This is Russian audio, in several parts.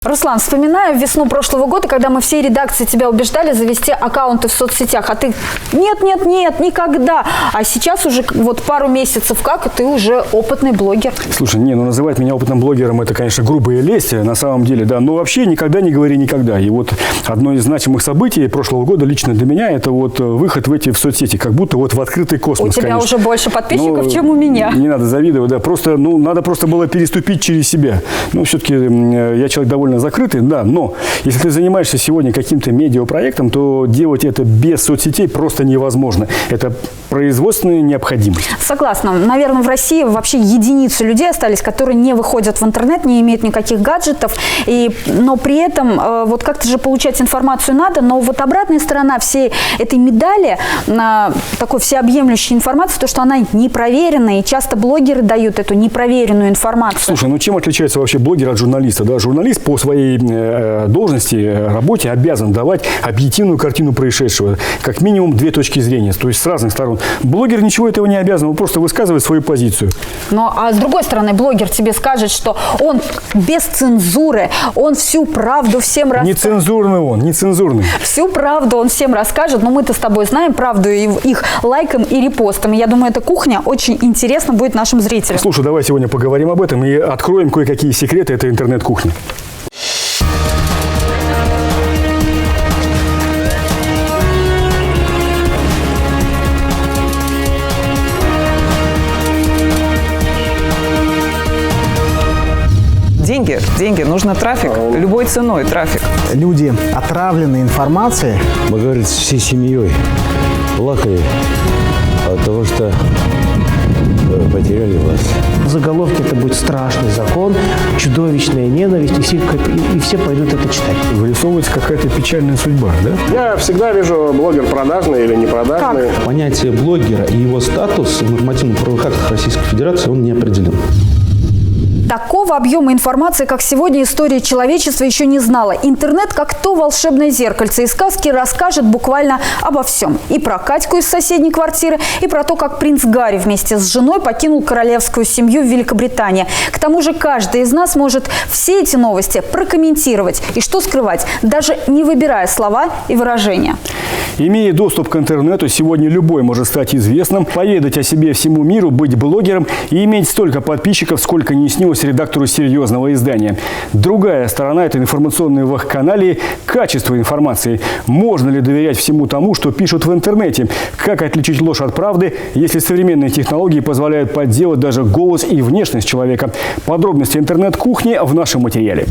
Руслан, вспоминаю весну прошлого года, когда мы всей редакции тебя убеждали завести аккаунты в соцсетях, а ты нет, никогда. А сейчас уже вот пару месяцев как, и ты уже опытный блогер. Слушай, называть меня опытным блогером, это, конечно, грубая лесть, на самом деле, да. Но вообще никогда не говори никогда. И вот одно из значимых событий прошлого года лично для меня, это вот выход в соцсети, как будто вот в открытый космос. У тебя конечно. уже больше подписчиков, чем у меня. Не надо завидовать, да. Надо просто было переступить через себя. Все-таки я человек довольно закрытый, да, но если ты занимаешься сегодня каким-то медиапроектом, то делать это без соцсетей просто невозможно. Это производственная необходимость. Согласна. Наверное, в России вообще единицы людей остались, которые не выходят в интернет, не имеют никаких гаджетов, но при этом вот как-то же получать информацию надо, но вот обратная сторона всей этой медали, такой всеобъемлющей информации, то, что она непроверенная, и часто блогеры дают эту непроверенную информацию. Слушай, чем отличается вообще блогер от журналиста? Да? Журналист по своей должности, работе обязан давать объективную картину происшедшего. Как минимум 2 точки зрения, то есть с разных сторон. Блогер ничего этого не обязан, он просто высказывает свою позицию. А с другой стороны, блогер тебе скажет, что он без цензуры, он всю правду всем расскажет. Нецензурный. Всю правду он всем расскажет, но мы-то с тобой знаем правду их лайком и репостом. Я думаю, эта кухня очень интересна будет нашим зрителям. Слушай, давай сегодня поговорим об этом и откроем кое-какие секреты этой интернет-кухни. Деньги, нужно трафик, любой ценой трафик. Люди, отравленные информацией. Мы, говорит, всей семьей плакали от того, что потеряли вас. В заголовке это будет страшный закон, чудовищная ненависть, и все пойдут это читать. Вырисовывается какая-то печальная судьба, да? Я всегда вижу блогер продажный или непродажный. Понятие блогера и его статус в нормативно-правовых актах Российской Федерации он не определен. Такого объема информации, как сегодня история человечества еще не знала. Интернет, как то волшебное зеркальце из сказки, расскажет буквально обо всем. И про Катьку из соседней квартиры, и про то, как принц Гарри вместе с женой покинул королевскую семью в Великобритании. К тому же каждый из нас может все эти новости прокомментировать. И что скрывать, даже не выбирая слова и выражения. Имея доступ к интернету, сегодня любой может стать известным, поведать о себе всему миру, быть блогером и иметь столько подписчиков, сколько не снилось редактору серьезного издания. Другая сторона этой информационной вакханалии – качество информации. Можно ли доверять всему тому, что пишут в интернете? Как отличить ложь от правды, если современные технологии позволяют подделать даже голос и внешность человека? Подробности интернет-кухни в нашем материале.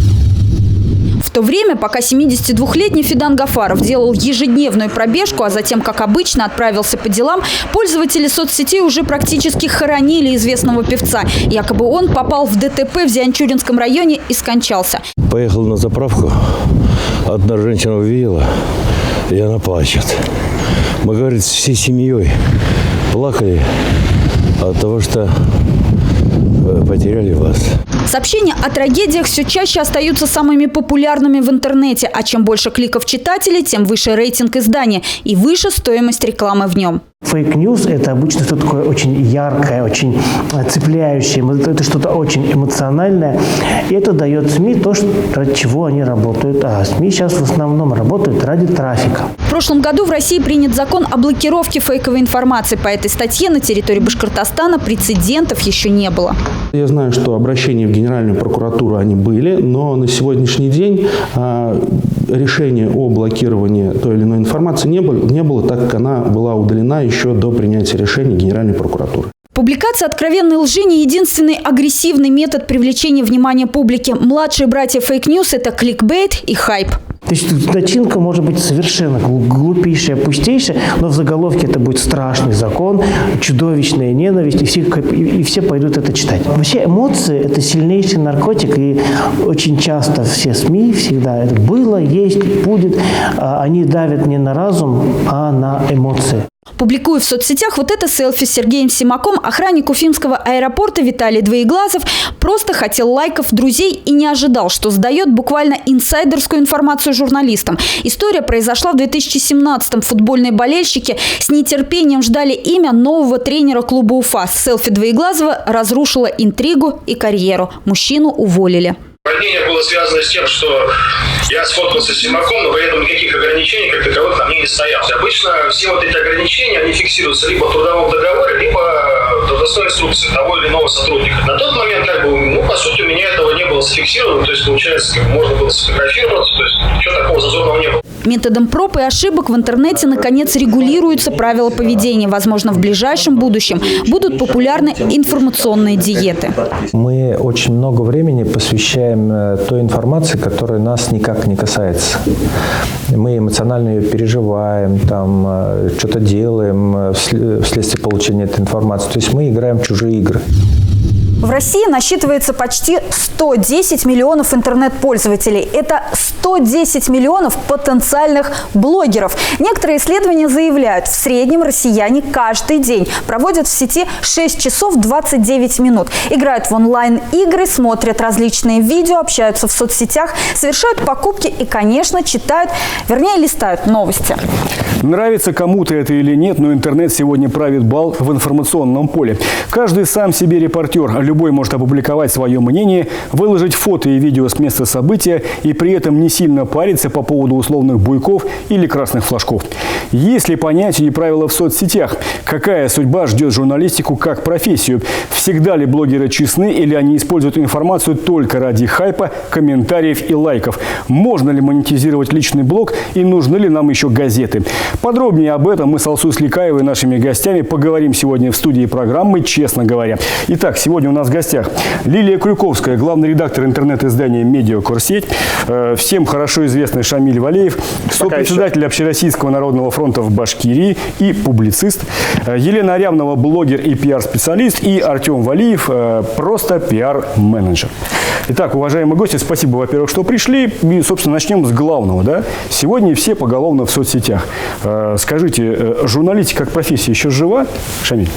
В то время, пока 72-летний Фидан Гафаров делал ежедневную пробежку, а затем, как обычно, отправился по делам, пользователи соцсетей уже практически хоронили известного певца. Якобы он попал в ДТП в Зианчуринском районе и скончался. Поехал на заправку, одна женщина увидела, и она плачет. Мы, говорит, всей семьей плакали от того, что потеряли вас. Сообщения о трагедиях все чаще остаются самыми популярными в интернете, а чем больше кликов читателей, тем выше рейтинг издания и выше стоимость рекламы в нем. Фейк-ньюс – это обычно что-то такое очень яркое, очень цепляющее, это что-то очень эмоциональное. И это дает СМИ то, ради чего они работают. А СМИ сейчас в основном работают ради трафика. В прошлом году в России принят закон о блокировке фейковой информации. По этой статье на территории Башкортостана прецедентов еще не было. Я знаю, что обращения в Генеральную прокуратуру они были, но на сегодняшний день решения о блокировании той или иной информации не было, так как она была удалена еще до принятия решения Генеральной прокуратуры. Публикация откровенной лжи не единственный агрессивный метод привлечения внимания публики. Младшие братья фейк-ньюс – это кликбейт и хайп. То есть начинка может быть совершенно глупейшая, пустейшая, но в заголовке это будет страшный закон, чудовищная ненависть, и все пойдут это читать. Вообще эмоции – это сильнейший наркотик, и очень часто все СМИ всегда это было, есть, будет, они давят не на разум, а на эмоции. Публикуя в соцсетях вот это селфи с Сергеем Симаком, охранник Уфимского аэропорта Виталий Двоеглазов просто хотел лайков друзей и не ожидал, что сдает буквально инсайдерскую информацию журналистам. История произошла в 2017-м. Футбольные болельщики с нетерпением ждали имя нового тренера клуба Уфа. Селфи Двоеглазова разрушило интригу и карьеру. Мужчину уволили. Мнение было связано с тем, что я сфоткался с Симаком, но при этом никаких ограничений как таковых на мне не стояло. Обычно все вот эти ограничения, они фиксируются либо в трудовом договоре, либо в должностной инструкции того или иного сотрудника. На тот момент, по сути, у меня этого не было зафиксировано, то есть, получается, можно было сфотографироваться, то есть, ничего такого зазорного не было. Методом проб и ошибок в интернете наконец регулируются правила поведения. Возможно, в ближайшем будущем будут популярны информационные диеты. Мы очень много времени посвящаем той информации, которая нас никак не касается. Мы эмоционально ее переживаем, там, что-то делаем вследствие получения этой информации. То есть мы играем в чужие игры. В России насчитывается почти 110 миллионов интернет-пользователей. Это 110 миллионов потенциальных блогеров. Некоторые исследования заявляют, в среднем россияне каждый день проводят в сети 6 часов 29 минут. Играют в онлайн-игры, смотрят различные видео, общаются в соцсетях, совершают покупки и, конечно, читают, вернее, листают новости. Нравится кому-то это или нет, но интернет сегодня правит бал в информационном поле. Каждый сам себе репортер. Любой может опубликовать свое мнение, выложить фото и видео с места события и при этом не сильно париться по поводу условных буйков или красных флажков. Есть ли понятие и правила в соцсетях? Какая судьба ждет журналистику как профессию? Всегда ли блогеры честны или они используют информацию только ради хайпа, комментариев и лайков? Можно ли монетизировать личный блог и нужны ли нам еще газеты? Подробнее об этом мы с Алсу Сликаевой, нашими гостями, поговорим сегодня в студии программы «Честно говоря». Итак, сегодня у нас в гостях Лилия Крюковская, главный редактор интернет-издания «Медиакурсеть», всем хорошо известный Шамиль Валеев, сопредседатель Общероссийского народного фронта в Башкирии и публицист, Елена Арявнова, блогер и пиар-специалист, и Артем Валиев, просто пиар-менеджер. Итак, уважаемые гости, спасибо, во-первых, что пришли. И, собственно, начнем с главного. Да? Сегодня все поголовно в соцсетях. Скажите, журналистика как профессия еще жива, Шамиль?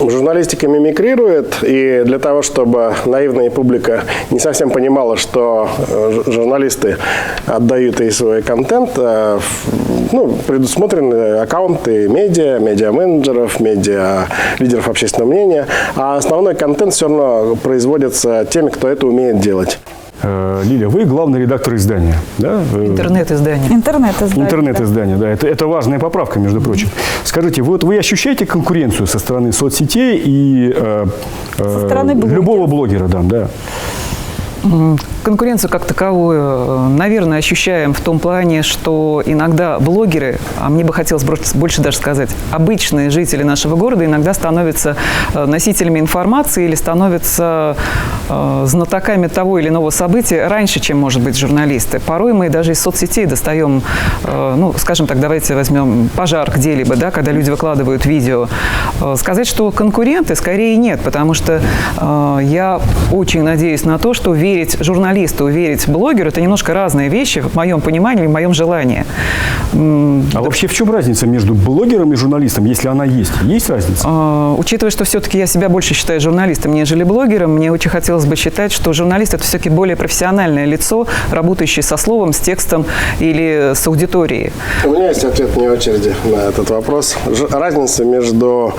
Журналистика мимикрирует, и для того, чтобы наивная публика не совсем понимала, что журналисты отдают ей свой контент, предусмотрены аккаунты медиа-менеджеров, лидеров общественного мнения, а основной контент все равно производится теми, кто это умеет делать. Лилия, вы главный редактор издания, да? Интернет-издание. Интернет-издание, да. Это важная поправка, между прочим. Скажите, вот вы ощущаете конкуренцию со стороны соцсетей и со стороны любого блогера, да? Конкуренцию как таковую, наверное, ощущаем в том плане, что иногда блогеры, а мне бы хотелось больше даже сказать, обычные жители нашего города иногда становятся носителями информации или становятся знатоками того или иного события раньше, чем, может быть, журналисты. Порой мы даже из соцсетей достаем, скажем так, давайте возьмем пожар где-либо, да, когда люди выкладывают видео. Сказать, что конкуренты, скорее нет, потому что я очень надеюсь на то, что верить журналисту, верить блогеру – это немножко разные вещи, в моем понимании, в моем желании. Вообще в чем разница между блогером и журналистом, если она есть? Есть разница? Учитывая, что все-таки я себя больше считаю журналистом, нежели блогером, мне очень хотелось бы считать, что журналист – это все-таки более профессиональное лицо, работающее со словом, с текстом или с аудиторией. У меня есть ответ вне очереди на этот вопрос. Разница между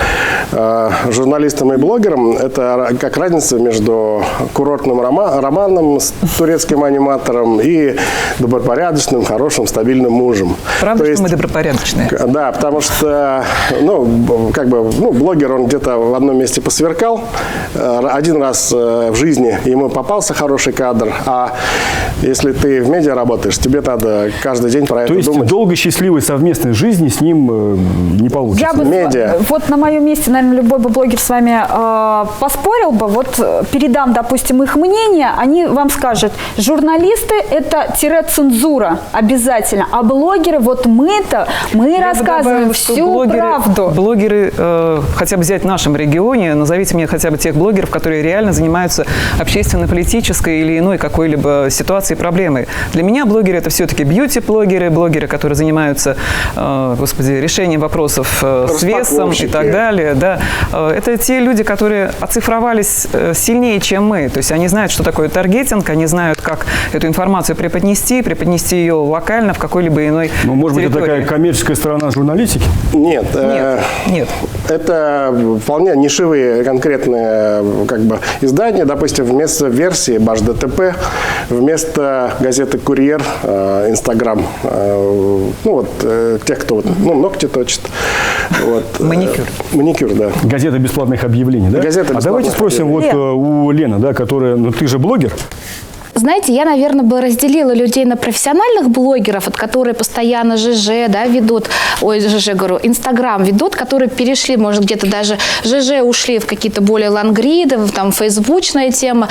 журналистом и блогером – это как разница между курортным романом с турецким аниматором и добропорядочным, хорошим, стабильным мужем. Правда, что мы добропорядочные? Да, потому что, блогер, он где-то в одном месте посверкал, один раз в жизни ему попался хороший кадр, а если ты в медиа работаешь, тебе надо каждый день про это думать. То есть долгой счастливой совместной жизни с ним не получится? Вот на моем месте, наверное, любой бы блогер с вами поспорил бы, вот передам, допустим, их мнение, они вам скажут, журналисты – это цензура обязательно, а блогеры, вот мы рассказываем всю правду. Блогеры, хотя бы взять в нашем регионе, назовите мне хотя бы тех блогеров, которые реально занимаются общественно-политической или иной какой-либо ситуацией, проблемой. Для меня блогеры – это все-таки бьюти-блогеры, блогеры, которые занимаются, решением вопросов с весом и так далее. Да. Это те люди, которые оцифровались сильнее, чем мы. То есть они знают, что такое таргетинг, они они знают, как эту информацию преподнести ее локально в какой-либо иной Ну, может быть, это территории. такая коммерческая сторона журналистики? Нет. Нет. Это вполне нишевые конкретные издания. Допустим, вместо версии БашДТП, вместо газеты «Курьер», «Инстаграм». Тех, кто ногти точит. Маникюр. Маникюр, да. Газета бесплатных объявлений, да? Газета А давайте бесплатных спросим у Лены, да, которая... Ну, ты же блогер? Знаете, я, наверное, бы разделила людей на профессиональных блогеров, которые постоянно Инстаграм ведут, которые перешли, может, где-то даже ушли в какие-то более лангриды, там, фейсбучная тема,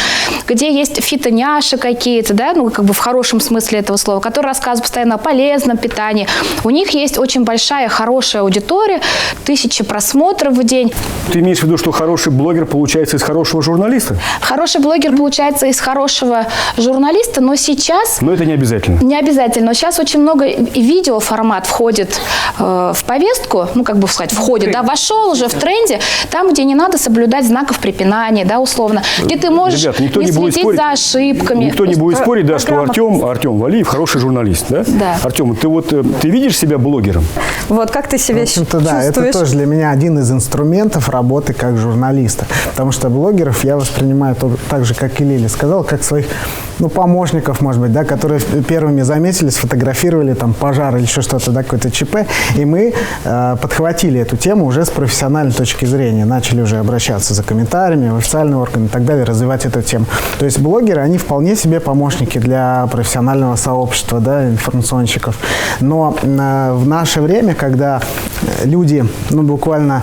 где есть фитоняши какие-то, да, в хорошем смысле этого слова, которые рассказывают постоянно о полезном питании. У них есть очень большая, хорошая аудитория, 1000 просмотров в день. Ты имеешь в виду, что хороший блогер получается из хорошего журналиста? Хороший блогер получается из хорошего журналиста, но сейчас... Но это не обязательно. Не обязательно. Но сейчас очень много видеоформат входит в повестку, вошел уже в тренде, там, где не надо соблюдать знаков препинания, да, условно, где ты можешь не следить за ошибками. Никто не будет спорить, да, что Артем Валиев хороший журналист, да? Да. Артем, ты видишь себя блогером? Вот как ты себя чувствуешь? Да, это тоже для меня один из инструментов работы как журналиста. Потому что блогеров я воспринимаю так же, как и Лили сказала, как своих помощников, может быть, да, которые первыми заметили, сфотографировали там пожар или еще что-то, да, какое-то ЧП. И мы подхватили эту тему уже с профессиональной точки зрения. Начали уже обращаться за комментариями в официальные органы и так далее, развивать эту тему. То есть блогеры, они вполне себе помощники для профессионального сообщества, да, информационщиков. Но в наше время, когда люди, буквально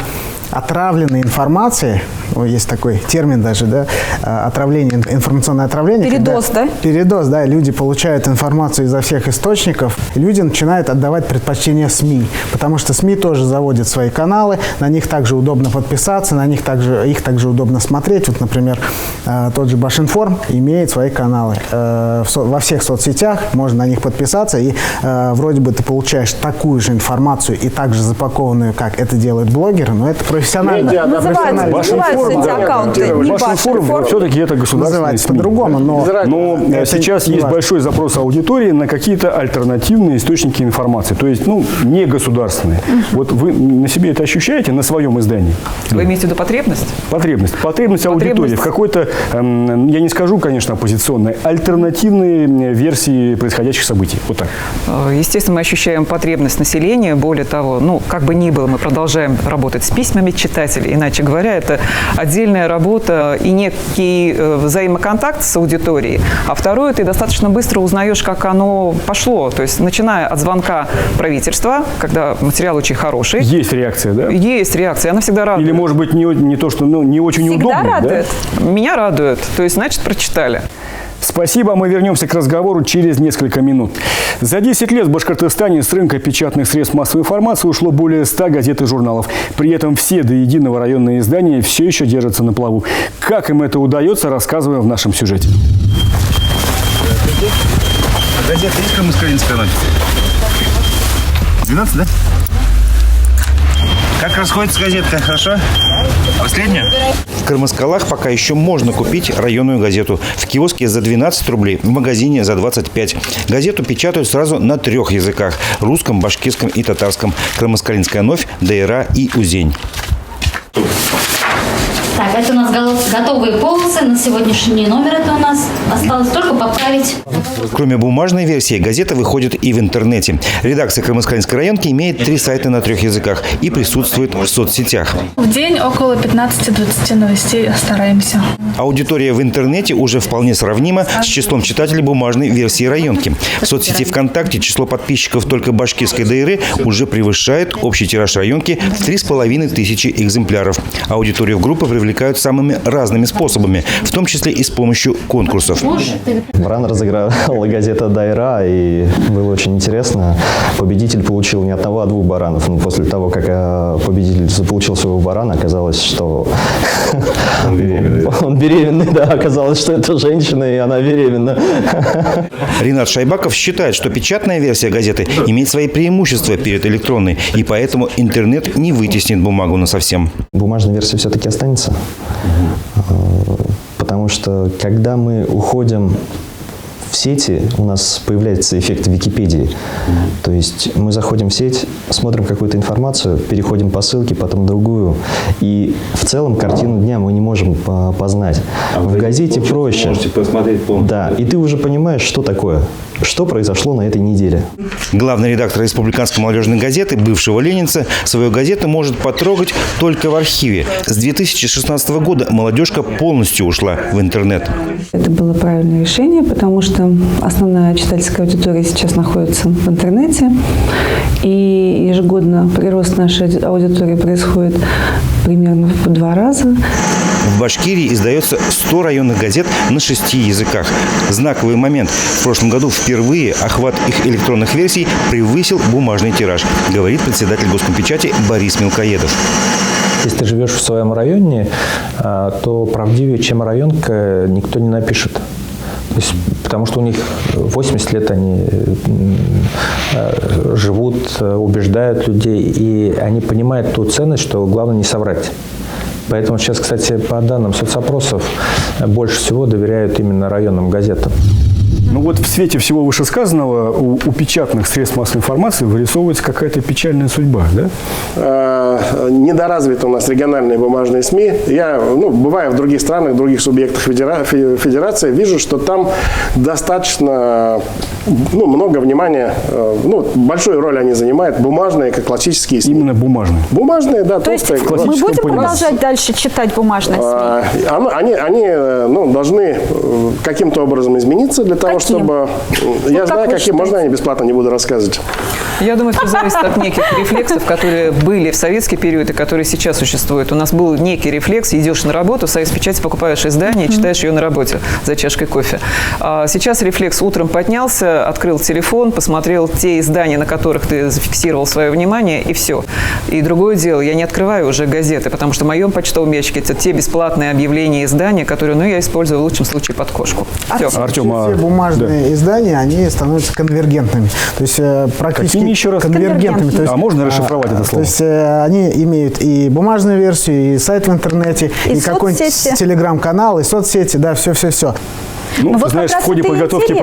отравленной информацией, есть такой термин даже, да, отравление, информационное отравление. Передоз, да? Передоз, да, люди получают информацию изо всех источников, и люди начинают отдавать предпочтение СМИ, потому что СМИ тоже заводят свои каналы, на них также удобно подписаться, их также удобно смотреть. Вот, например, тот же Башинформ имеет свои каналы во всех соцсетях, можно на них подписаться, и вроде бы ты получаешь такую же информацию и также запакованную, как это делают блогеры, но это профессионально. Называются эти аккаунты. Башинформ все-таки это государственные Называется СМИ. по-другому, но сейчас есть большой запрос аудитории на какие-то альтернативные источники информации, то есть, не государственные. Вот вы на себе это ощущаете на своем издании? Вы имеете в виду потребность? Потребность аудитории в какой-то, я не скажу, конечно, оппозиционной, альтернативной версии происходящих событий. Вот так. Естественно, мы ощущаем потребность населения. Более того, как бы ни было, мы продолжаем работать с письмами читателей. Иначе говоря, это отдельная работа и некий взаимоконтакт с аудиторией. А второе, ты достаточно быстро узнаешь, как оно пошло. То есть, начиная от звонка правительства, когда материал очень хороший. Есть реакция, да? Есть реакция, она всегда радует. Или, может быть, не то, что не очень Всегда удобно. радует? Да? Меня радует. То есть, значит, прочитали. Спасибо, мы вернемся к разговору через несколько минут. За 10 лет в Башкортостане с рынка печатных средств массовой информации ушло более 100 газет и журналов. При этом все до единого районные издания все еще держатся на плаву. Как им это удается, рассказываем в нашем сюжете. Газета есть «Крымская ночь»? 12, да? Как расходится газетка? Хорошо? Последняя? В Крымскалах пока еще можно купить районную газету. В киоске за 12 рублей, в магазине за 25. Газету печатают сразу на 3 языках – русском, башкирском и татарском. Крымскалинская новь, Дайра и Узень. Так, это у нас готовые полосы. На сегодняшний номер это у нас осталось только поправить. Кроме бумажной версии, газета выходит и в интернете. Редакция Крымскалинской районки имеет 3 сайта на 3 языках и присутствует в соцсетях. В день около 15-20 новостей стараемся. Аудитория в интернете уже вполне сравнима с числом читателей бумажной версии районки. В соцсети ВКонтакте число подписчиков только башкирской Дайры уже превышает общий тираж районки в 3500 экземпляров. Аудиторию группы привлекают самыми разными способами, в том числе и с помощью конкурсов. Рано разыграла газета «Дайра», и было очень интересно. Победитель получил не одного, а 2 баранов. Но после того, как победитель заполучил своего барана, оказалось, что он беременный. Да, оказалось, что это женщина, и она беременна. Ринат Шайбаков считает, что печатная версия газеты имеет свои преимущества перед электронной, и поэтому интернет не вытеснит бумагу насовсем. Бумажная версия все-таки останется. Потому что, когда мы уходим в сети у нас появляется эффект Википедии. То есть мы заходим в сеть, смотрим какую-то информацию, переходим по ссылке, потом другую. И в целом картину дня мы не можем познать. В газете проще. Можете посмотреть полностью. Да, и ты уже понимаешь, что такое, что произошло на этой неделе. Главный редактор Республиканской молодежной газеты, бывшего ленинца, свою газету может потрогать только в архиве. С 2016 года молодежка полностью ушла в интернет. Это было правильное решение, потому что основная читательская аудитория сейчас находится в интернете. И ежегодно прирост нашей аудитории происходит примерно в 2 раза. В Башкирии издается 100 районных газет на 6 языках. Знаковый момент. В прошлом году впервые охват их электронных версий превысил бумажный тираж, говорит председатель Госкомпечати Борис Мелкоедов. Если ты живешь в своем районе, то правдивее, чем районка, никто не напишет. То есть, потому что у них 80 лет они живут, убеждают людей, и они понимают ту ценность, что главное не соврать. Поэтому сейчас, кстати, по данным соцопросов, больше всего доверяют именно районным газетам. Ну вот в свете всего вышесказанного у печатных средств массовой информации вырисовывается какая-то печальная судьба, да? Недоразвиты у нас региональные бумажные СМИ. Я, бывая в других странах, в других субъектах федерации, вижу, что там достаточно много внимания, большую роль они занимают, бумажные, как классические СМИ. Именно бумажные? Бумажные, да. То есть мы будем продолжать дальше читать бумажные СМИ? Они должны каким-то образом измениться для того, чтобы... Я знаю, какие. Можно я бесплатно не буду рассказывать? Я думаю, это зависит от неких рефлексов, которые были в советский период и которые сейчас существуют. У нас был некий рефлекс, идешь на работу, в Союз Печати покупаешь издание и читаешь ее на работе за чашкой кофе. А сейчас рефлекс: утром поднялся, открыл телефон, посмотрел те издания, на которых ты зафиксировал свое внимание, и все. И другое дело, я не открываю уже газеты, потому что в моем почтовом ящике это те бесплатные объявления, издания, которые, я использую в лучшем случае под кошку. Артем, все бумажные издания, они становятся конвергентными. То есть практически еще раз? конвергентными. То есть, можно расшифровать это слово? То есть они имеют и бумажную версию, и сайт в интернете, и какой-нибудь телеграм-канал, и соцсети, да, все. Ты знаешь, в ходе подготовки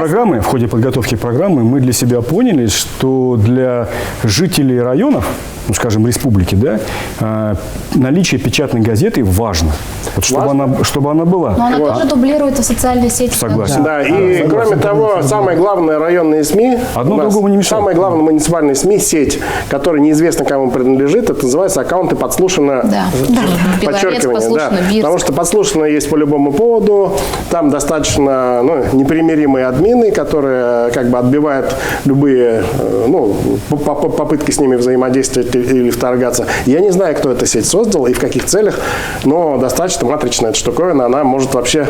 программы мы для себя поняли, что для жителей районов, скажем, республики, да, наличие печатной газеты важно. Вот, чтобы она была. Но она тоже дублирует в социальные сети. Согласен. Да, и кроме того, самое главное районные СМИ, одно другому не мешает. Самое главное муниципальные СМИ, сеть, которая неизвестно кому принадлежит, это называется аккаунты подслушано. Да. Подчеркивание, да. Потому что подслушано есть по любому поводу, там достаточно непримиримые админы, которые отбивают любые попытки с ними взаимодействовать или вторгаться. Я не знаю, кто эту сеть создал и в каких целях, но достаточно матричная эта штуковина, она может вообще,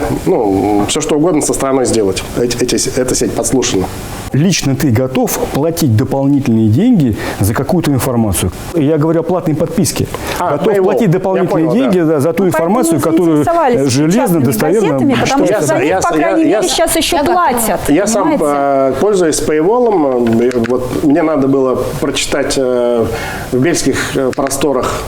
все что угодно со стороной сделать. Эта сеть подслушана. Лично ты готов платить дополнительные деньги за какую-то информацию? Я говорю о платной подписке. Готов платить дополнительные деньги за ту информацию, которую железно, достоверно... Потому что за них, по крайней мере, сейчас еще платят. Я сам пользуюсь Paywall. Вот мне надо было прочитать в бельских просторах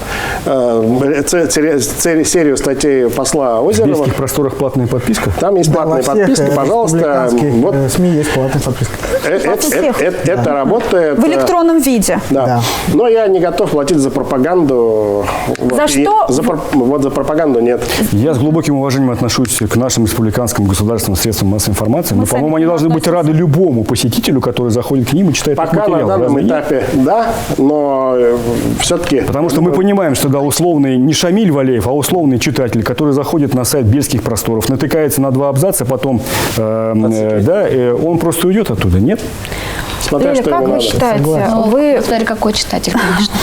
серию статей посла Озерова. В бельских просторах платная подписка? Там есть платная подписка, пожалуйста. СМИ есть платная подписка. Это работает. В электронном виде. Да. Но я не готов платить за пропаганду. За что? За пропаганду нет. Я с глубоким уважением отношусь к нашим республиканским государственным средствам массовой информации. Но, по-моему, они должны быть рады любому посетителю, который заходит к ним и читает их материал. Пока на данном этапе, да, но все-таки... Потому что мы понимаем, что условный не Шамиль Валеев, а условный читатель, который заходит на сайт бельских просторов, натыкается на 2 абзаца, потом он просто уйдет оттуда, нет? Смотря, Лиля, как вы считаете, Смотри, какой читатель, конечно.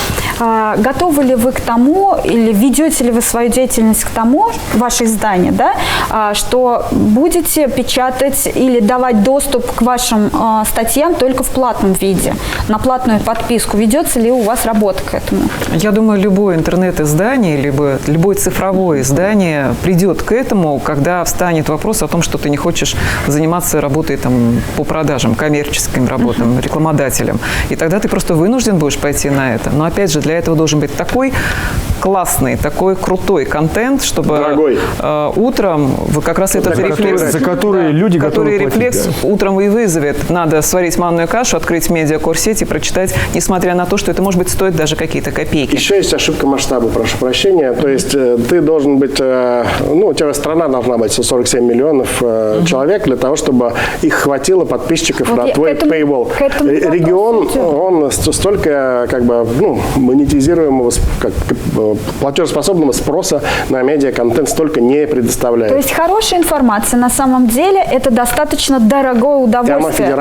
Готовы ли вы к тому, или ведете ли вы свою деятельность к тому, ваше издание, да, что будете печатать или давать доступ к вашим статьям только в платном виде, на платную подписку? Ведется ли у вас работа к этому? Я думаю, любое интернет-издание, либо любое цифровое издание придет к этому, когда встанет вопрос о том, что ты не хочешь заниматься работой по продажам, коммерческим работам, рекламодателем. И тогда ты просто вынужден будешь пойти на это. Но опять же, для этого должен быть такой классный, такой крутой контент, чтобы утром вот как раз этот рефлекс, за который люди готовы платить, рефлекс утром и вызовет. Надо сварить манную кашу, открыть медиакурсеть и прочитать, несмотря на то, что это, может быть, стоит даже какие-то копейки. Еще есть ошибка масштаба, прошу прощения. То есть ты должен быть, у тебя страна должна быть 47 миллионов человек для того, чтобы их хватило подписчиков на твой paywall. Регион, он столько монетизируемого, платежеспособного спроса на медиаконтент столько не предоставляет. То есть хорошая информация на самом деле это достаточно дорогое удовольствие,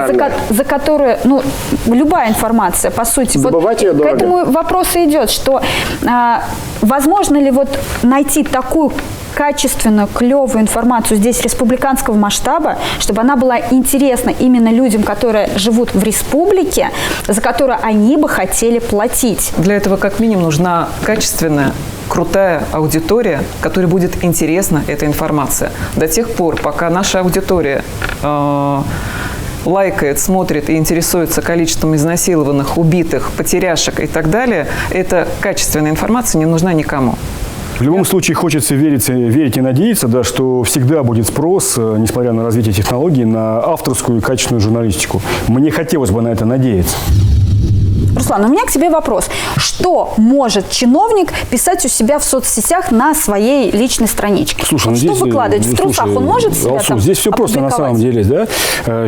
за которое, любая информация, по сути. Забывать ее дорого. К этому вопрос и идет, что возможно ли найти такую качественную, клевую информацию здесь республиканского масштаба, чтобы она была интересна именно людям, которые живут в республике, за которую они бы хотели платить. Для этого как минимум нужна качественная, крутая аудитория, которой будет интересна эта информация. До тех пор, пока наша аудитория лайкает, смотрит и интересуется количеством изнасилованных, убитых, потеряшек и так далее, эта качественная информация не нужна никому. В любом случае хочется верить и надеяться, да, что всегда будет спрос, несмотря на развитие технологий, на авторскую и качественную журналистику. Мне хотелось бы на это надеяться. Руслан, у меня к тебе вопрос. Что может чиновник писать у себя в соцсетях на своей личной страничке? Слушай, что выкладывать? В трусах он может себя там здесь все просто на самом деле. Да?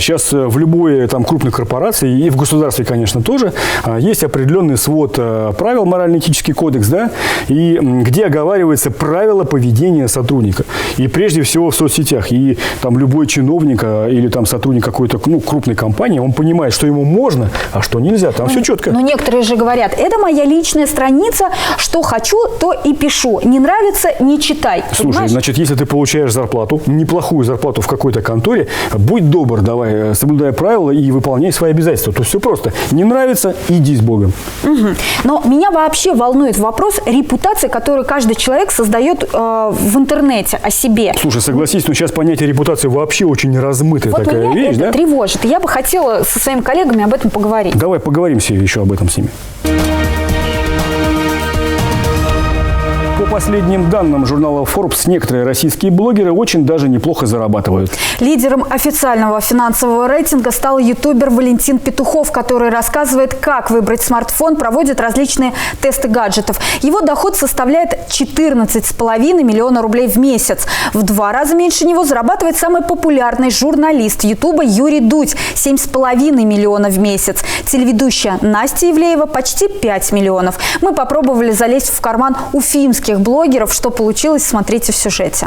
Сейчас в любой крупной корпорации и в государстве, конечно, тоже есть определенный свод правил, морально-этический кодекс, да, и где оговаривается правила поведения сотрудника. И прежде всего в соцсетях. И там любой чиновник или там сотрудник какой-то крупной компании, он понимает, что ему можно, а что нельзя. Там все четко. Но некоторые же говорят, это моя личная страница, что хочу, то и пишу. Не нравится, не читай. Слушай, понимаешь? значит, если ты получаешь зарплату, неплохую зарплату в какой-то конторе, будь добр, давай, соблюдай правила и выполняй свои обязательства. То есть все просто. Не нравится, иди с Богом. Угу. Но меня вообще волнует вопрос репутации, которую каждый человек создает в интернете о себе. Слушай, согласись, но сейчас понятие репутации вообще очень размытая вот такая меня вещь, это да? тревожит. Я бы хотела со своими коллегами об этом поговорить. Давай поговорим еще об этом с ними. По последним данным журнала Forbes, некоторые российские блогеры очень даже неплохо зарабатывают. Лидером официального финансового рейтинга стал ютубер Валентин Петухов, который рассказывает, как выбрать смартфон, проводит различные тесты гаджетов. Его доход составляет 14,5 миллиона рублей в месяц. В 2 раза меньше него зарабатывает самый популярный журналист ютуба Юрий Дудь – 7,5 миллиона в месяц. Телеведущая Настя Ивлеева – почти 5 миллионов. Мы попробовали залезть в карман уфимских блогеров. Что получилось, смотрите в сюжете.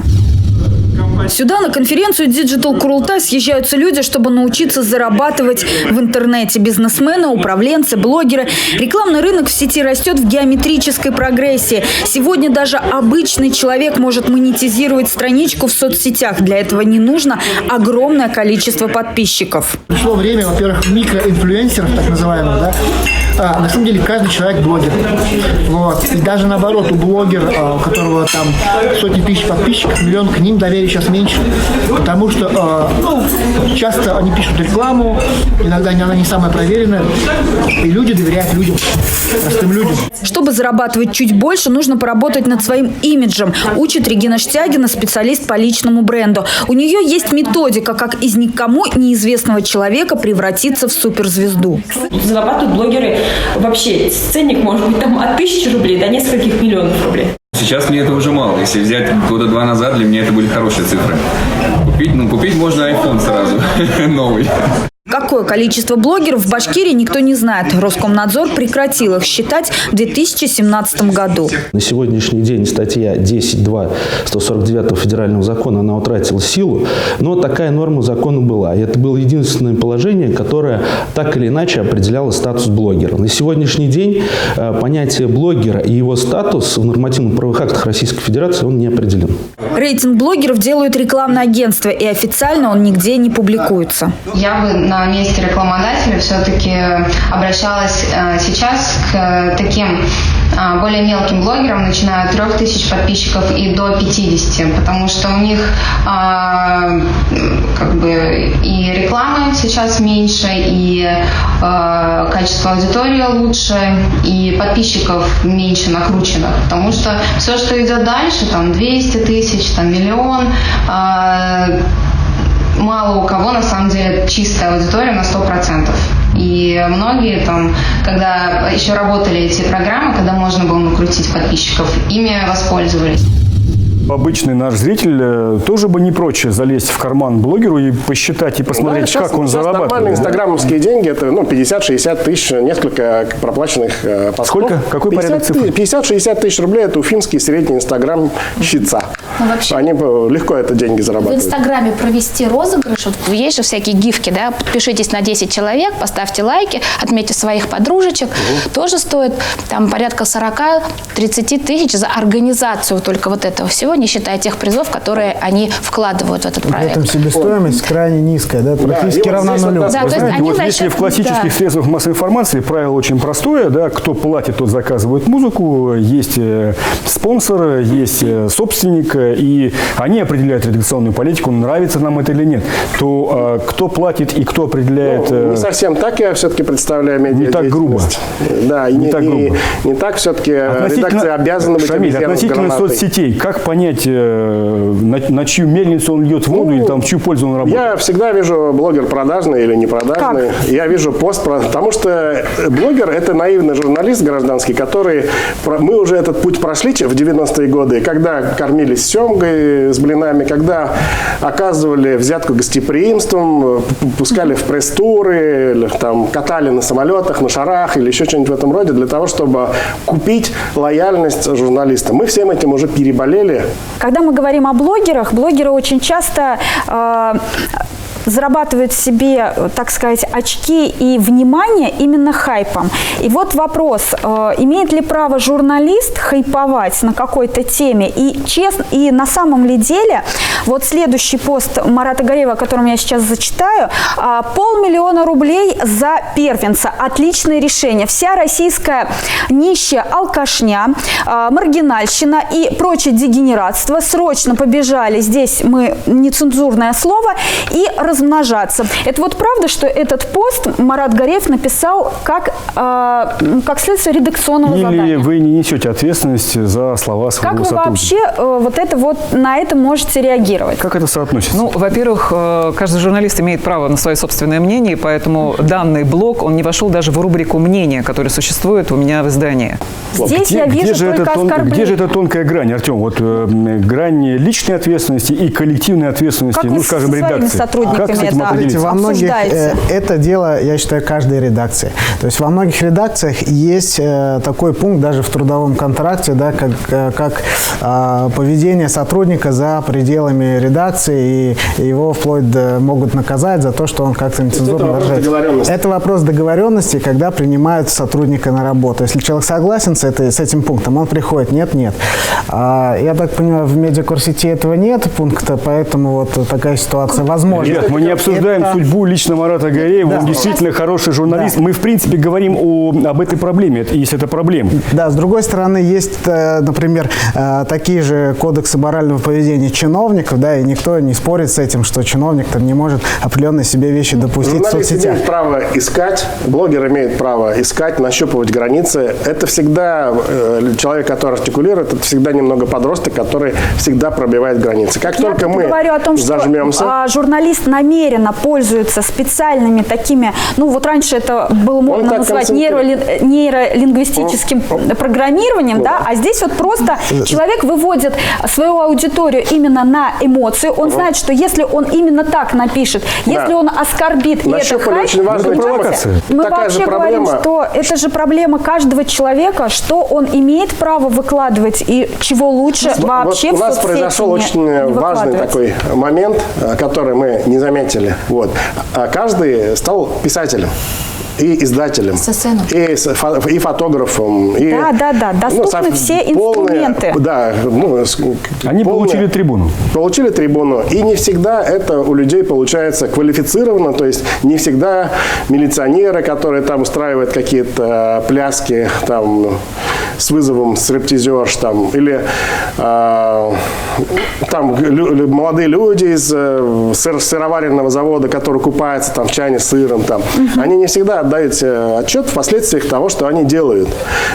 Сюда на конференцию Digital Kurultay съезжаются люди, чтобы научиться зарабатывать в интернете. Бизнесмены, управленцы, блогеры. Рекламный рынок в сети растет в геометрической прогрессии. Сегодня даже обычный человек может монетизировать страничку в соцсетях. Для этого не нужно огромное количество подписчиков. Пришло время, во-первых, микроинфлюенсеров, так называемых, да. На самом деле каждый человек блогер. Вот. И даже наоборот, у блогера, у которого там сотни тысяч подписчиков, миллион, к ним доверия сейчас меньше. Потому что часто они пишут рекламу, иногда она не самая проверенная, и люди доверяют людям, простым людям. Чтобы зарабатывать чуть больше, нужно поработать над своим имиджем, учит Регина Штягина, специалист по личному бренду. У нее есть методика, как из никому неизвестного человека превратиться в суперзвезду. Зарабатывают блогеры вообще, ценник может быть там от 1000 рублей до нескольких миллионов рублей. Сейчас мне это уже мало. Если взять года 2 назад, для меня это были хорошие цифры. Купить можно iPhone сразу, новый. Какое количество блогеров в Башкирии, никто не знает. Роскомнадзор прекратил их считать в 2017 году. На сегодняшний день статья 10.2 149 федерального закона, она утратила силу, но такая норма закона была. И это было единственное положение, которое так или иначе определяло статус блогера. На сегодняшний день понятие блогера и его статус в нормативно-правовых актах Российской Федерации он не определен. Рейтинг блогеров делают рекламные агентства, и официально он нигде не публикуется. Я бы на месте рекламодателя все-таки обращалась сейчас к таким более мелким блогерам, начиная от 3000 подписчиков и до 50, потому что у них как бы и рекламы сейчас меньше, и качество аудитории лучше, и подписчиков меньше накручено, потому что все, что идет дальше, там 200 тысяч, там миллион, мало у кого на самом деле чистая аудитория на 100%. И многие там, когда еще работали эти программы, когда можно было накрутить подписчиков, ими воспользовались. Обычный наш зритель тоже бы не прочь залезть в карман блогеру и посчитать, и посмотреть, да, как он зарабатывает. Нормальные инстаграмовские деньги, это 50-60 тысяч, несколько проплаченных постов. Сколько? Какой порядок цифр? 50-60 тысяч рублей – это уфимский средний инстаграм щитца. Они легко это деньги В зарабатывают. Инстаграме провести розыгрыш, вот есть же всякие гифки, да, подпишитесь на 10 человек, поставьте лайки, отметьте своих подружечек, тоже стоит там порядка 40-30 тысяч за организацию только вот этого всего, не считая тех призов, которые они вкладывают в этот При проект. этом себестоимость крайне низкая, да, практически равна нулю. Да, Вы то есть знаете, они вот за если счет- в классических да. средствах массовой информации правило очень простое, да, кто платит, тот заказывает музыку, есть спонсор, есть собственник, и они определяют редакционную политику, нравится нам это или нет. То кто платит и кто определяет... Не совсем так, я все-таки представляю медиадеятельность. Не так грубо. Да, не так все-таки редакция обязана быть Шамиль, обезьяной с относительно гранатой. соцсетей, как понять, на чью мельницу он льет воду или там в чью пользу он работает? Я всегда вижу блогер продажный или непродажный. Я вижу пост, потому что блогер – это наивный журналист гражданский, который… Мы уже этот путь прошли в 90-е годы, когда кормились семгой с блинами, когда оказывали взятку гостеприимством, пускали в пресс-туры, там, катали на самолетах, на шарах или еще что-нибудь в этом роде для того, чтобы купить лояльность журналиста. Мы всем этим уже переболели. Когда мы говорим о блогерах, блогеры очень часто зарабатывают себе, так сказать, очки и внимание именно хайпом. И вот вопрос, имеет ли право журналист хайповать на какой-то теме? И честно, и на самом ли деле, вот следующий пост Марата Гареева, о котором я сейчас зачитаю, 500 000 рублей за первенца. Отличное решение. Вся российская нищая алкашня, маргинальщина и прочее дегенератство срочно побежали, здесь мы нецензурное слово, и размножаться. Это вот правда, что этот пост Марат Гареев написал как следствие редакционного задания? Или вы не несете ответственность за слова своего Как вы сотрудника? вообще на это можете реагировать? Как это соотносится? Ну, во-первых, каждый журналист имеет право на свое собственное мнение, поэтому данный блог, он не вошел даже в рубрику «Мнения», которая существует у меня в издании. Здесь я вижу только оскорбление. Где же эта тонкая грань, Артем? Вот грань личной ответственности и коллективной ответственности, Как ну, вы скажем, со своими редакции. сотрудниками Как с этим это определиться? Во многих, обсуждаете? это дело, я считаю, каждой редакции. То есть во многих редакциях есть такой пункт даже в трудовом контракте, да, как поведение сотрудника за пределами редакции, и его вплоть до могут наказать за то, что он как-то нецензурно выражается. Это вопрос договоренности, когда принимают сотрудника на работу. Если человек согласен с этим пунктом, он приходит. Нет. Я так понимаю, в медиакурсете этого нет пункта, поэтому вот такая ситуация возможна. Ребят, мы не обсуждаем судьбу лично Марата Гареева, он действительно хороший журналист. Мы, в принципе, говорим об этой проблеме, если это проблема. Да, с другой стороны, есть, например, такие же кодексы морального поведения чиновников, да, и никто не спорит с этим, что чиновник там не может определенные себе вещи допустить в Журналист соцсетях. имеет право искать, блогер имеет право искать, нащупывать границы. Это всегда человек, который артикулирует, это всегда немного подросток, который всегда пробивает границы. Как только мы говорю о том, зажмемся… что журналист намеренно пользуется специальными такими, ну вот раньше это было модно называть нейролингвистическим программированием, да, а здесь вот просто человек выводит свою аудиторию именно на эмоции, он знает, что если он именно так напишет, если он оскорбит, и это хайп, очень важную тему. мы Такая вообще же говорим, проблема. что это же проблема каждого человека, что он имеет право выкладывать и чего лучше вообще вот у нас в соцсети произошел очень не важный выкладывать. такой момент, который мы не заметили. Вот. Каждый стал писателем. и издателям, и фотографам. И, да, доступны все инструменты. Да, они получили трибуну. Получили трибуну. И не всегда это у людей получается квалифицированно, то есть не всегда милиционеры, которые там устраивают какие-то пляски там, с вызовом стриптизерш, там, или там молодые люди из сыроваренного завода, которые купаются там, в чане с сыром, там, они не всегда отдают отчет в последствиях того, что они делают.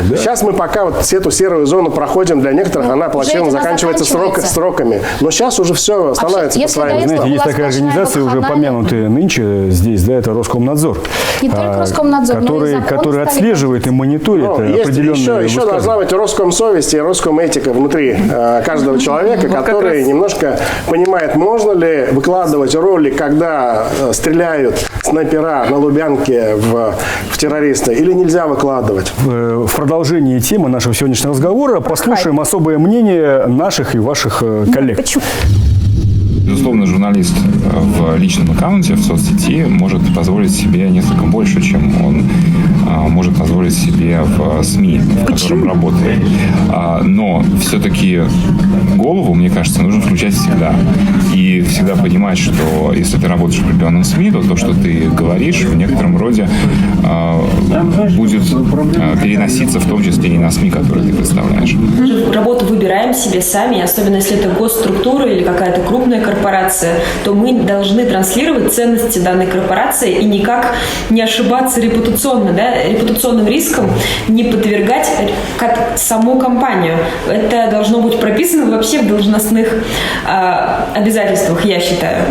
Да. Сейчас мы пока вот эту серую зону проходим, для некоторых она плачевно заканчивается сроками. Но сейчас уже все становится по своим. Знаете, есть такая организация, уже помянутая нынче здесь, да, это Роскомнадзор. Не только Роскомнадзор, который отслеживает и мониторит определенные еще должна быть Роскомсовесть и Роскометика внутри каждого человека, который немножко понимает, можно ли выкладывать ролик, когда стреляют снайпера на Лубянке в террориста, или нельзя выкладывать. В продолжении темы нашего сегодняшнего разговора послушаем особое мнение наших и ваших коллег. Безусловно, журналист в личном аккаунте, в соцсети может позволить себе несколько больше, чем он может позволить себе в СМИ, в котором работает. Но все-таки голову, мне кажется, нужно включать всегда. И всегда понимать, что если ты работаешь в определенном СМИ, то что ты говоришь в некотором роде будет переноситься в том числе и на СМИ, которые ты представляешь. Работу выбираем себе сами, особенно если это госструктура или какая-то крупная корпорация, то мы должны транслировать ценности данной корпорации и никак не ошибаться репутационно, да, репутационным риском не подвергать саму компанию. Это должно быть прописано вообще в должностных обязательствах, я считаю.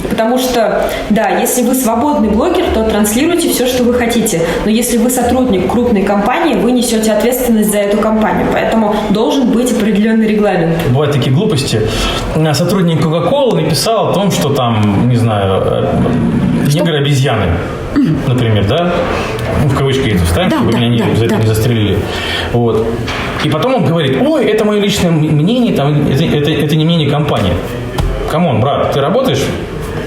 Потому что, да, если вы свободный блогер, то транслируйте все, что вы хотите. Но если вы сотрудник крупной компании, вы несете ответственность за эту компанию. Поэтому должен быть определенный регламент. Бывают такие глупости. Сотрудник Coca-Cola написал о том, что там, не знаю, негры-обезьяны, например, да? В кавычки это вставим, чтобы меня за это не застрелили. Вот. И потом он говорит: ой, это мое личное мнение, там, это не мнение компании. Камон, брат, ты работаешь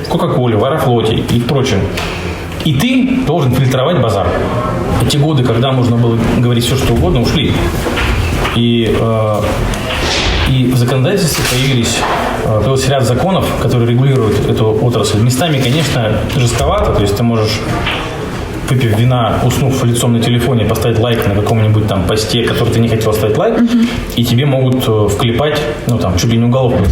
в Coca-Cola, в Аэрофлоте и прочем. И ты должен фильтровать базар. Эти годы, когда можно было говорить все, что угодно, ушли. И в законодательстве появился ряд законов, которые регулируют эту отрасль. Местами, конечно, жестковато, то есть ты можешь, выпив вина, уснув лицом на телефоне, поставить лайк на каком-нибудь там посте, который ты не хотел ставить лайк, и тебе могут вклепать, чуть ли не уголовку.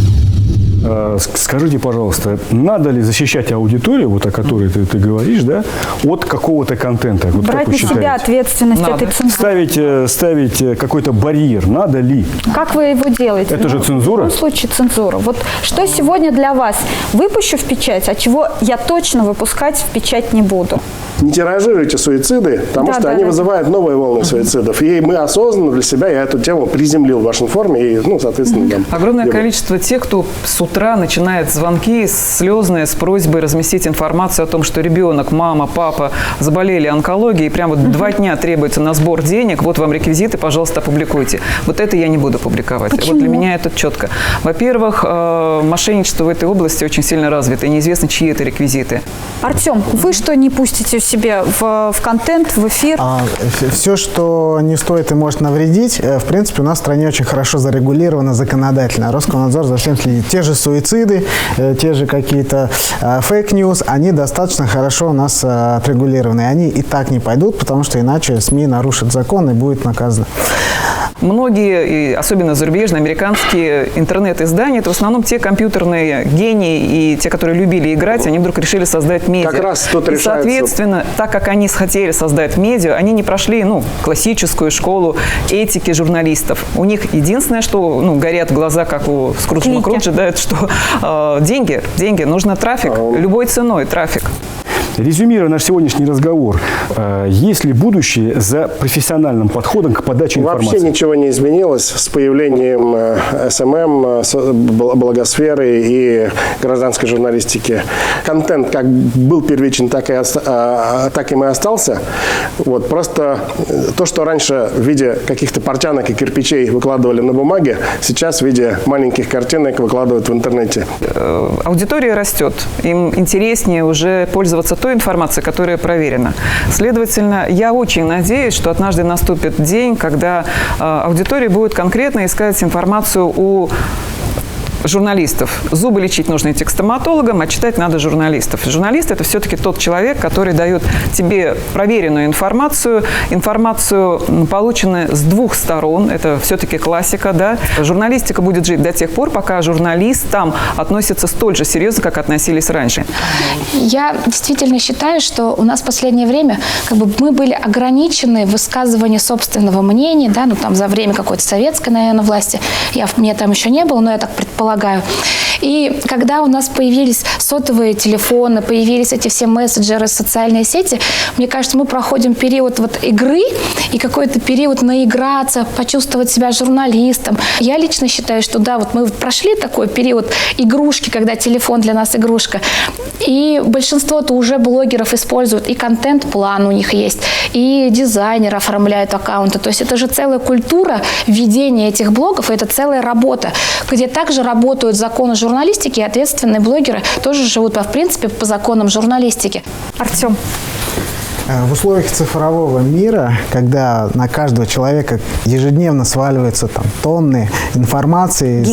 Скажите, пожалуйста, надо ли защищать аудиторию, вот о которой ты говоришь, да, от какого-то контента? Вот брать на себя ответственность этой цензуры. Ставить какой-то барьер, надо ли? Как вы его делаете? Это же цензура? В любом случае цензура. Вот что сегодня для вас выпущу в печать, а чего я точно выпускать в печать не буду? Не тиражируйте суициды, потому что они вызывают новые волны суицидов. И мы осознанно для себя, я эту тему приземлил в вашей форме, и, соответственно, огромное количество тех, кто с утра начинает звонки слезные с просьбой разместить информацию о том, что ребенок, мама, папа заболели онкологией, и прямо 2 дня требуется на сбор денег, вот вам реквизиты, пожалуйста, опубликуйте. Вот это я не буду публиковать. Почему? Вот для меня это четко. Во-первых, мошенничество в этой области очень сильно развито, и неизвестно, чьи это реквизиты. Артем, вы что не пустите себе в контент, в эфир? Все, что не стоит и может навредить, в принципе, у нас в стране очень хорошо зарегулировано законодательно. Роскомнадзор за всем следит. Те же суициды, те же какие-то фейк-ньюс, они достаточно хорошо у нас отрегулированы. Они и так не пойдут, потому что иначе СМИ нарушат закон и будет наказано. Многие, и особенно зарубежные, американские интернет-издания, это в основном те компьютерные гении и те, которые любили играть, они вдруг решили создать медиа. Как раз тут и, соответственно, так как они хотели создать медиа, они не прошли классическую школу этики журналистов. У них единственное, что горят глаза, как у Скруджа Макруджа, да, это что деньги, нужно трафик, любой ценой трафик. Резюмируя наш сегодняшний разговор, есть ли будущее за профессиональным подходом к подаче информации? Вообще ничего не изменилось с появлением СММ, благосферы и гражданской журналистики. Контент как был первичен, так и им и остался. Вот, просто то, что раньше в виде каких-то портянок и кирпичей выкладывали на бумаге, сейчас в виде маленьких картинок выкладывают в интернете. Аудитория растет. Им интереснее уже пользоваться той информацией, которая проверена. Следовательно, я очень надеюсь, что однажды наступит день, когда аудитория будет конкретно искать информацию у журналистов. Зубы лечить нужно идти к стоматологам, а читать надо журналистов. Журналист – это все-таки тот человек, который дает тебе проверенную информацию, полученную с двух сторон. Это все-таки классика, да. Журналистика будет жить до тех пор, пока журналистам относятся столь же серьезно, как относились раньше. Я действительно считаю, что у нас в последнее время мы были ограничены в высказывании собственного мнения, да, за время какой-то советской, наверное, власти. Мне там еще не было, но я так предполагаю. И когда у нас появились сотовые телефоны, появились эти все мессенджеры, социальные сети, мне кажется, мы проходим период игры и какой-то период наиграться, почувствовать себя журналистом. Я лично считаю, что да, мы прошли такой период игрушки, когда телефон для нас игрушка. И большинство-то уже блогеров используют, и контент-план у них есть, и дизайнеры оформляют аккаунты. То есть это же целая культура ведения этих блогов, и это целая работа, где также работают законы журналистики, и ответственные блогеры тоже живут, в принципе, по законам журналистики. Артем. В условиях цифрового мира, когда на каждого человека ежедневно сваливаются тонны информации,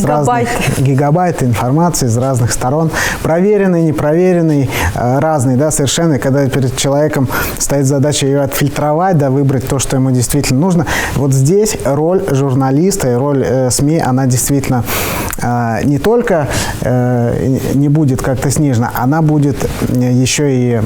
гигабайты информации из разных сторон, проверенной, непроверенной, разной, да, совершенно, когда перед человеком стоит задача ее отфильтровать, да, выбрать то, что ему действительно нужно. Вот здесь роль журналиста и роль СМИ, она действительно не только не будет как-то снижена, она будет еще и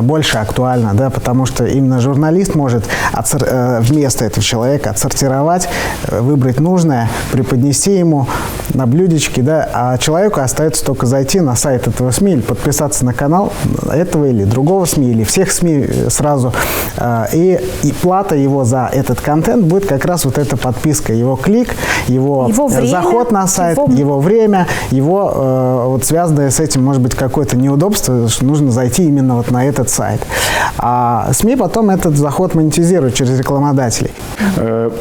больше актуальна, да, потому что именно журналист может вместо этого человека отсортировать, выбрать нужное, преподнести ему на блюдечке, да, а человеку остается только зайти на сайт этого СМИ или подписаться на канал этого или другого СМИ, или всех СМИ сразу. И плата его за этот контент будет как раз вот эта подписка, его клик, его заход на сайт, его время, его связанное с этим, может быть, какое-то неудобство, что нужно зайти именно на этот сайт. А СМИ потом этот заход монетизируют через рекламодателей.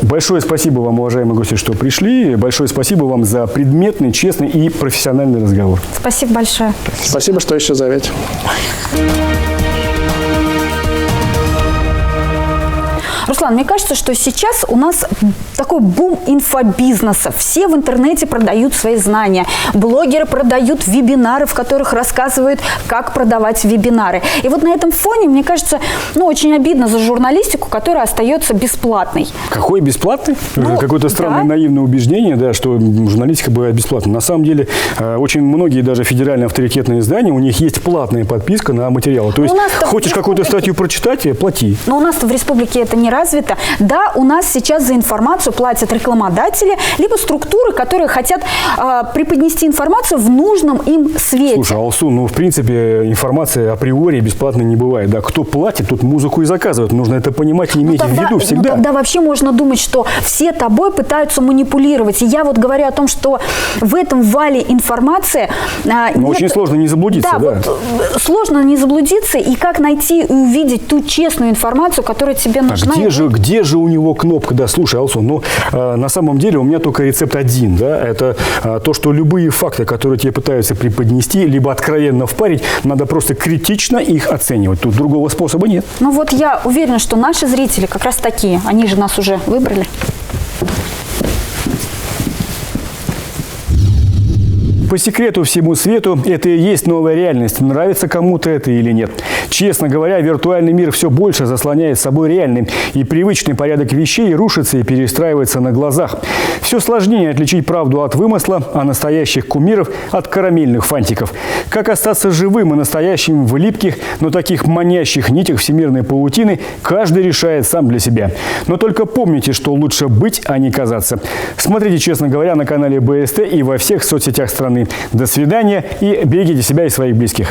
Большое спасибо вам, уважаемые гости, что пришли. Большое спасибо вам за предметный, честный и профессиональный разговор. Спасибо большое. Спасибо, что еще зовете. Руслан, мне кажется, что сейчас у нас такой бум инфобизнеса. Все в интернете продают свои знания. Блогеры продают вебинары, в которых рассказывают, как продавать вебинары. И вот на этом фоне, мне кажется, очень обидно за журналистику, которая остается бесплатной. Какой бесплатный? Какое-то странное наивное убеждение, да, что журналистика бывает бесплатной. На самом деле, очень многие даже федеральные авторитетные издания, у них есть платная подписка на материалы. То есть, хочешь какую-то статью прочитать, плати. Но у нас-то в республике это не развито. Да, у нас сейчас за информацию платят рекламодатели, либо структуры, которые хотят преподнести информацию в нужном им свете. Слушай, Алсу, в принципе, информация априори бесплатной не бывает. Да? Кто платит, тот музыку и заказывает. Нужно это понимать и иметь в виду всегда. Тогда вообще можно думать, что все тобой пытаются манипулировать. И я говорю о том, что в этом вале информации... очень сложно не заблудиться. Да. Сложно не заблудиться, и как найти и увидеть ту честную информацию, которая тебе нужна. Где же у него кнопка? Да, слушай, Алсу, на самом деле у меня только рецепт один. Да? Это то, что любые факты, которые тебе пытаются преподнести, либо откровенно впарить, надо просто критично их оценивать. Тут другого способа нет. Я уверена, что наши зрители как раз такие. Они же нас уже выбрали. По секрету всему свету, это и есть новая реальность. Нравится кому-то это или нет. Честно говоря, виртуальный мир все больше заслоняет собой реальный. И привычный порядок вещей рушится и перестраивается на глазах. Все сложнее отличить правду от вымысла, а настоящих кумиров от карамельных фантиков. Как остаться живым и настоящим в липких, но таких манящих нитях всемирной паутины, каждый решает сам для себя. Но только помните, что лучше быть, а не казаться. Смотрите, честно говоря, на канале БСТ и во всех соцсетях страны. До свидания и берегите себя и своих близких.